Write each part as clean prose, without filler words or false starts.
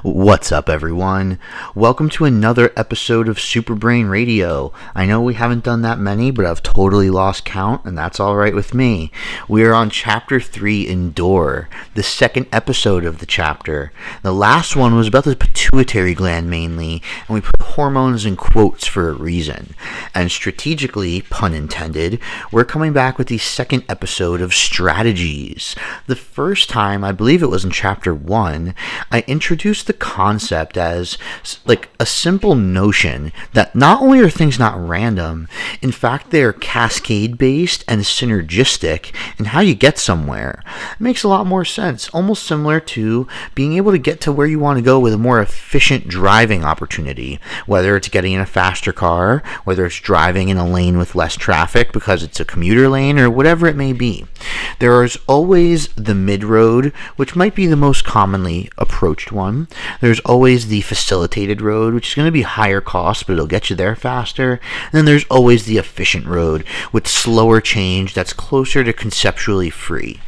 What's up, everyone? Welcome to another episode of Superbrain Radio. I know we haven't done that many, but I've totally lost count, and that's alright with me. We are on Chapter 3, Endure, the second episode of the chapter. The last one was about the pituitary gland mainly, and we put hormones in quotes for a reason. And strategically, pun intended, we're coming back with the second episode of Strategies. The first time, I believe it was in Chapter 1, I introduced the concept as like a simple notion that not only are things not random, in fact they are cascade based and synergistic in how you get somewhere. It makes a lot more sense, almost similar to being able to get to where you want to go with a more efficient driving opportunity, whether it's getting in a faster car, whether it's driving in a lane with less traffic because it's a commuter lane, or whatever it may be. There is always the mid-road, which might be the most commonly approached one. There's always the facilitated road, which is going to be higher cost, but it'll get you there faster. And then there's always the efficient road with slower change that's closer to conceptually free.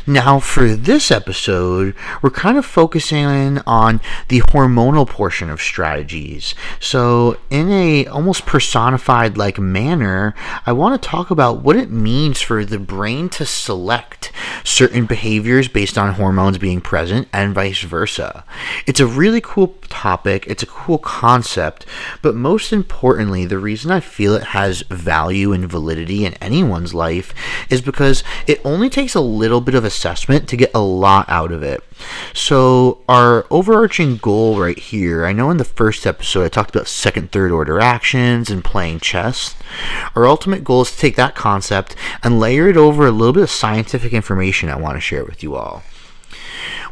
Now, for this episode, we're kind of focusing on the hormonal portion of strategies. So, in a almost personified like manner, I want to talk about what it means for the brain to select certain behaviors based on hormones being present and vice versa. It's a really cool topic, it's a cool concept, but most importantly, the reason I feel it has value and validity in anyone's life is because it only takes a little bit of assessment to get a lot out of it. So our overarching goal right here, I know in the first episode I talked about second, third order actions and playing chess. Our ultimate goal is to take that concept and layer it over a little bit of scientific information I want to share with you all.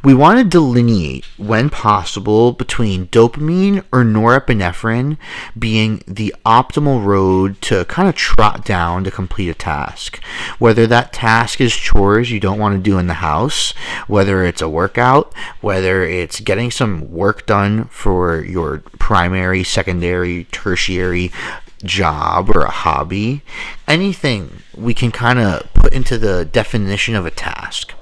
We want to delineate, when possible, between dopamine or norepinephrine being the optimal road to kind of trot down to complete a task. Whether that task is chores you don't want to do in the house, whether it's a workout, whether it's getting some work done for your primary, secondary, tertiary job or a hobby, anything we can kind of put into the definition of a task.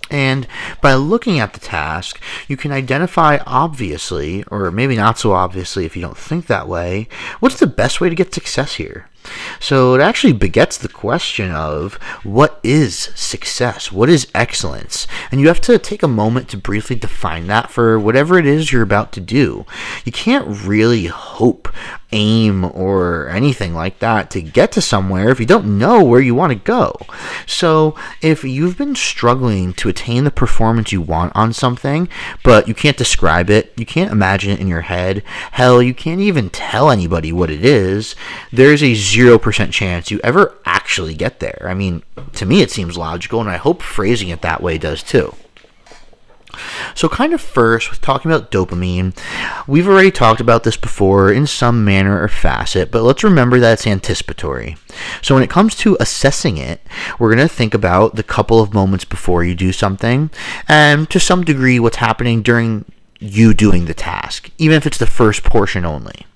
And by looking at the task, you can identify obviously, or maybe not so obviously if you don't think that way, what's the best way to get success here? So it actually begets the question of what is success? What is excellence? And you have to take a moment to briefly define that for whatever it is you're about to do. You can't really hope, aim, or anything like that to get to somewhere if you don't know where you want to go. So if you've been struggling to attain the performance you want on something, but you can't describe it, you can't imagine it in your head, hell, you can't even tell anybody what it is, there's a 0% chance you ever actually get there. I mean, to me it seems logical, and I hope phrasing it that way does too. So kind of first, with talking about dopamine, we've already talked about this before in some manner or facet, but let's remember that it's anticipatory. So when it comes to assessing it, we're going to think about the couple of moments before you do something, and to some degree what's happening during you doing the task, even if it's the first portion only.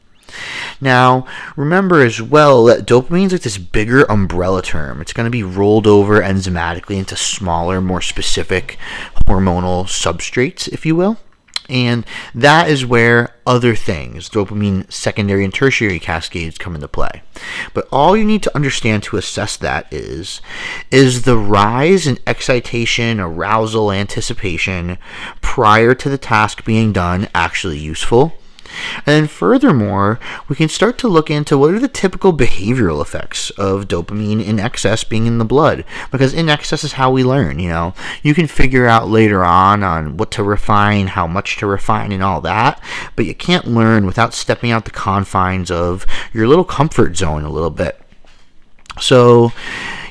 Now, remember as well that dopamine is like this bigger umbrella term. It's going to be rolled over enzymatically into smaller, more specific hormonal substrates, if you will. And that is where other things, dopamine secondary and tertiary cascades, come into play. But all you need to understand to assess that is the rise in excitation, arousal, anticipation prior to the task being done actually useful? And then furthermore, we can start to look into what are the typical behavioral effects of dopamine in excess being in the blood. Because in excess is how we learn, You can figure out later on what to refine, how much to refine, and all that. But you can't learn without stepping out the confines of your little comfort zone a little bit. So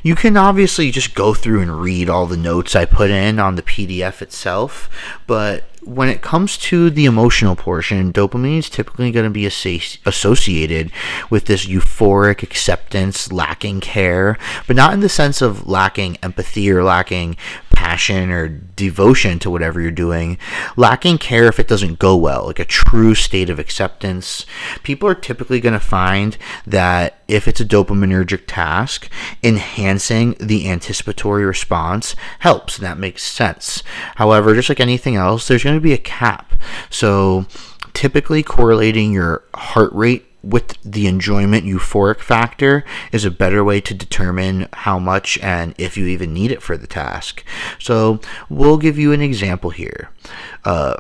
you can obviously just go through and read all the notes I put in on the PDF itself, but when it comes to the emotional portion, dopamine is typically going to be associated with this euphoric acceptance, lacking care, but not in the sense of lacking empathy or lacking passion or devotion to whatever you're doing, lacking care if it doesn't go well, like a true state of acceptance. People are typically going to find that if it's a dopaminergic task, enhancing the anticipatory response helps, and that makes sense. However, just like anything else, there's going to be a cap. So typically correlating your heart rate with the enjoyment euphoric factor is a better way to determine how much and if you even need it for the task. So we'll give you an example here.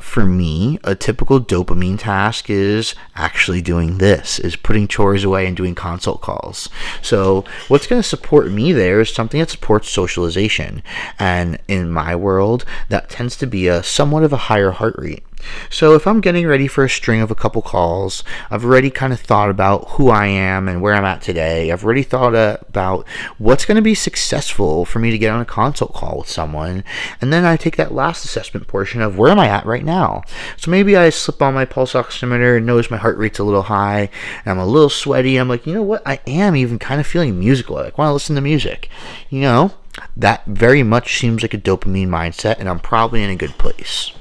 For me, a typical dopamine task is actually doing this, is putting chores away and doing consult calls. So what's going to support me there is something that supports socialization. And in my world, that tends to be a somewhat of a higher heart rate. So if I'm getting ready for a string of a couple calls, I've already kind of thought about who I am and where I'm at today. I've already thought about what's going to be successful for me to get on a consult call with someone. And then I take that last assessment portion of where am I at right now. So maybe I slip on my pulse oximeter and notice my heart rate's a little high and I'm a little sweaty. I'm like, you know what? I am even kind of feeling musical. I want to listen to music. You know, that very much seems like a dopamine mindset, and I'm probably in a good place.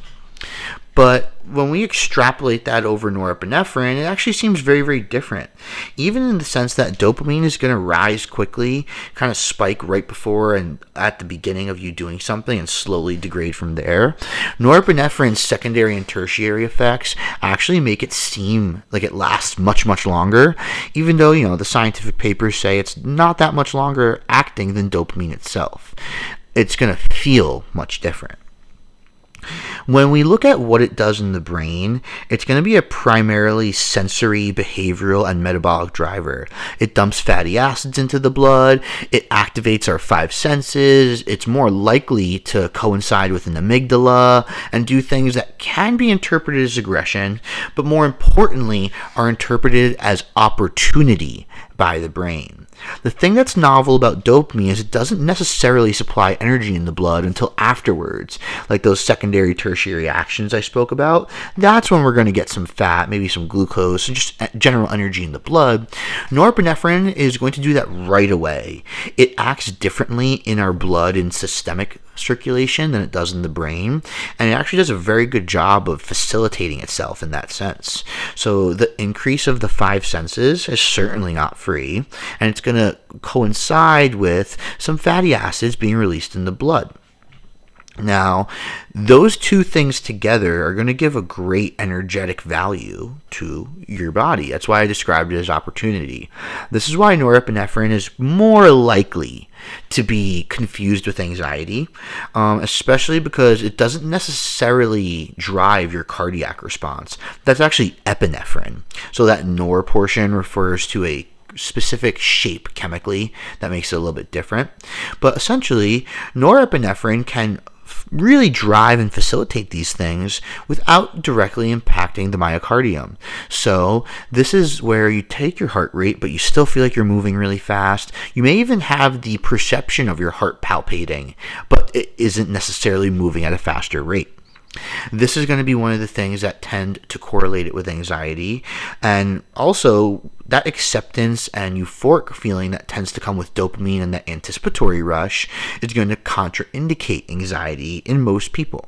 But when we extrapolate that over norepinephrine, it actually seems very, very different. Even in the sense that dopamine is going to rise quickly, kind of spike right before and at the beginning of you doing something and slowly degrade from there. Norepinephrine's secondary and tertiary effects actually make it seem like it lasts much, much longer, even though, you know, the scientific papers say it's not that much longer acting than dopamine itself. It's going to feel much different. When we look at what it does in the brain, it's going to be a primarily sensory, behavioral, and metabolic driver. It dumps fatty acids into the blood, it activates our five senses, it's more likely to coincide with an amygdala and do things that can be interpreted as aggression, but more importantly, are interpreted as opportunity by the brain. The thing that's novel about dopamine is it doesn't necessarily supply energy in the blood until afterwards, like those secondary, tertiary actions I spoke about. That's when we're going to get some fat, maybe some glucose, and just general energy in the blood. Norepinephrine is going to do that right away. It acts differently in our blood in systemic circulation than it does in the brain, and it actually does a very good job of facilitating itself in that sense. So the increase of the five senses is certainly not free, and it's going to coincide with some fatty acids being released in the blood. Now, those two things together are going to give a great energetic value to your body. That's why I described it as opportunity. This is why norepinephrine is more likely to be confused with anxiety, especially because it doesn't necessarily drive your cardiac response. That's actually epinephrine. So that nor portion refers to a specific shape chemically that makes it a little bit different. But essentially, norepinephrine can really drive and facilitate these things without directly impacting the myocardium. So this is where you take your heart rate, but you still feel like you're moving really fast. You may even have the perception of your heart palpating, but it isn't necessarily moving at a faster rate. This is going to be one of the things that tend to correlate it with anxiety, and also that acceptance and euphoric feeling that tends to come with dopamine and that anticipatory rush is going to contraindicate anxiety in most people.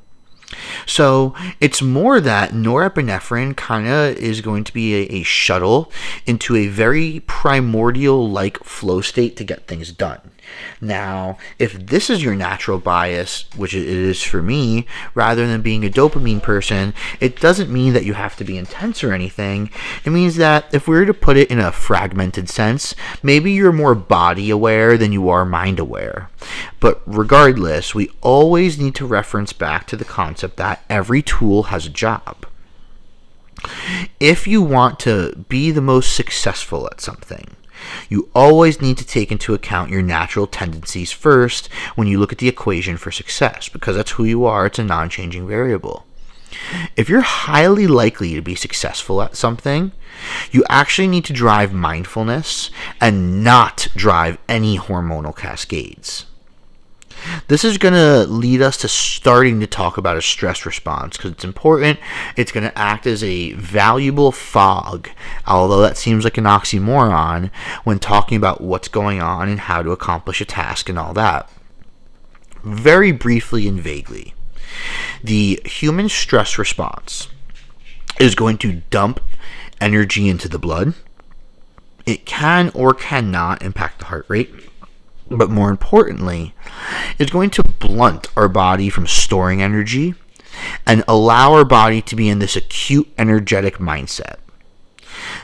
So it's more that norepinephrine kind of is going to be a shuttle into a very primordial-like flow state to get things done. Now, if this is your natural bias, which it is for me, rather than being a dopamine person, it doesn't mean that you have to be intense or anything. It means that if we were to put it in a fragmented sense, maybe you're more body aware than you are mind aware. But regardless, we always need to reference back to the concept that every tool has a job. If you want to be the most successful at something, you always need to take into account your natural tendencies first when you look at the equation for success, because that's who you are. It's a non-changing variable. If you're highly likely to be successful at something, you actually need to drive mindfulness and not drive any hormonal cascades. This is going to lead us to starting to talk about a stress response because it's important. It's going to act as a valuable fog, although that seems like an oxymoron when talking about what's going on and how to accomplish a task and all that. very briefly and vaguely. The human stress response is going to dump energy into the blood. It can or cannot impact the heart rate, but more importantly, it's going to blunt our body from storing energy and allow our body to be in this acute energetic mindset.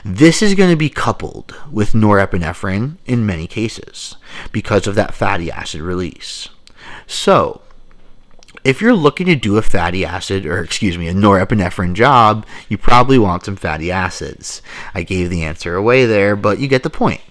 This is going to be coupled with norepinephrine in many cases because of that fatty acid release. So, if you're looking to do a norepinephrine job, you probably want some fatty acids. I gave the answer away there, but you get the point.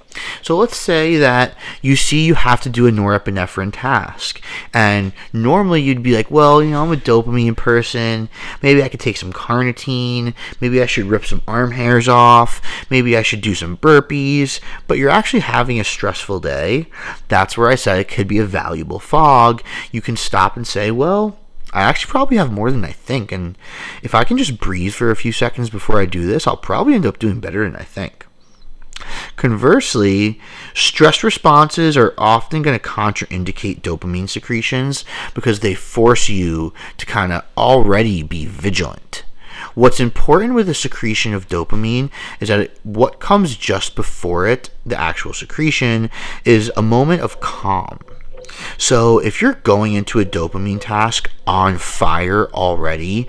So let's say that you see you have to do a norepinephrine task, and normally you'd be like, well, I'm a dopamine person, maybe I could take some carnitine, maybe I should rip some arm hairs off, maybe I should do some burpees, but you're actually having a stressful day. That's where I said it could be a valuable fog. You can stop and say, well, I actually probably have more than I think, and if I can just breathe for a few seconds before I do this, I'll probably end up doing better than I think. Conversely, stress responses are often going to contraindicate dopamine secretions because they force you to kind of already be vigilant. What's important with the secretion of dopamine is that what comes just before it, the actual secretion, is a moment of calm. So if you're going into a dopamine task on fire already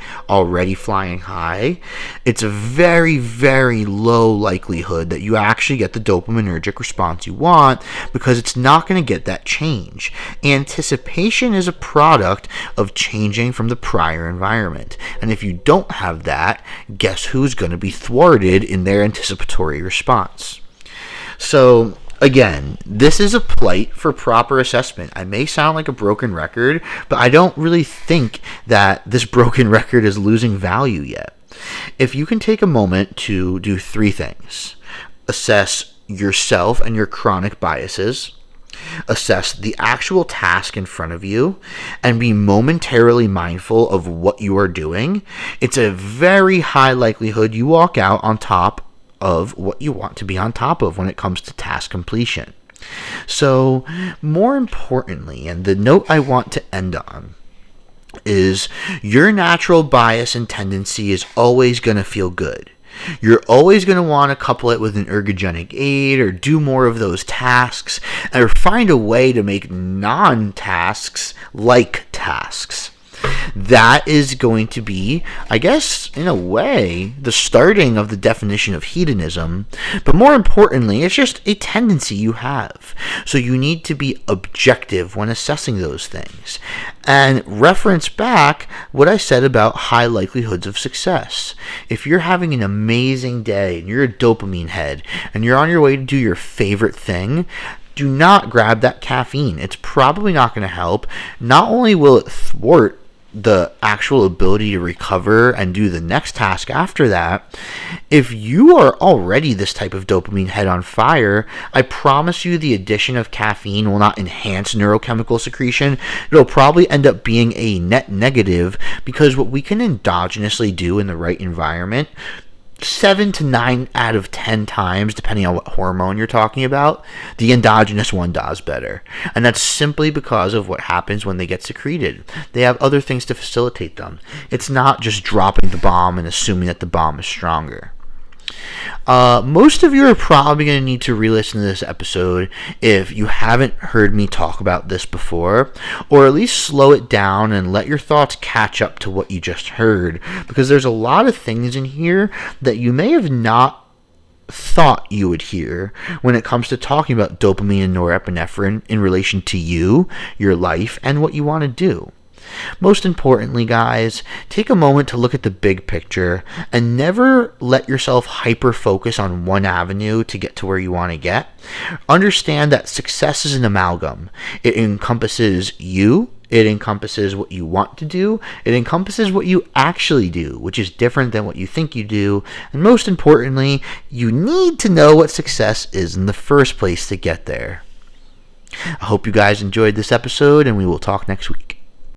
flying high, it's a very, very low likelihood that you actually get the dopaminergic response you want because it's not going to get that change. Anticipation is a product of changing from the prior environment. And if you don't have that, guess who's going to be thwarted in their anticipatory response? So again, this is a plight for proper assessment. I may sound like a broken record, but I don't really think that this broken record is losing value yet. If you can take a moment to do three things: assess yourself and your chronic biases, assess the actual task in front of you, and be momentarily mindful of what you are doing, it's a very high likelihood you walk out on top of what you want to be on top of when it comes to task completion. So, more importantly, and the note I want to end on, is your natural bias and tendency is always going to feel good. You're always going to want to couple it with an ergogenic aid or do more of those tasks or find a way to make non-tasks like tasks. That is going to be, I guess, in a way, the starting of the definition of hedonism. But more importantly, it's just a tendency you have. So you need to be objective when assessing those things. And reference back what I said about high likelihoods of success. If you're having an amazing day and you're a dopamine head and you're on your way to do your favorite thing, do not grab that caffeine. It's probably not going to help. Not only will it thwart the actual ability to recover and do the next task after that, if you are already this type of dopamine head on fire, I promise you the addition of caffeine will not enhance neurochemical secretion. It'll probably end up being a net negative, because what we can endogenously do in the right environment, 7 to 9 out of 10 times, depending on what hormone you're talking about, the endogenous one does better. And that's simply because of what happens when they get secreted. They have other things to facilitate them. It's not just dropping the bomb and assuming that the bomb is stronger. Most of you are probably going to need to re-listen to this episode if you haven't heard me talk about this before, or at least slow it down and let your thoughts catch up to what you just heard, because there's a lot of things in here that you may have not thought you would hear when it comes to talking about dopamine and norepinephrine in relation to you, your life, and what you want to do. Most importantly, guys, take a moment to look at the big picture and never let yourself hyper-focus on one avenue to get to where you want to get. Understand that success is an amalgam. It encompasses you, it encompasses what you want to do, it encompasses what you actually do, which is different than what you think you do, and most importantly, you need to know what success is in the first place to get there. I hope you guys enjoyed this episode, and we will talk next week.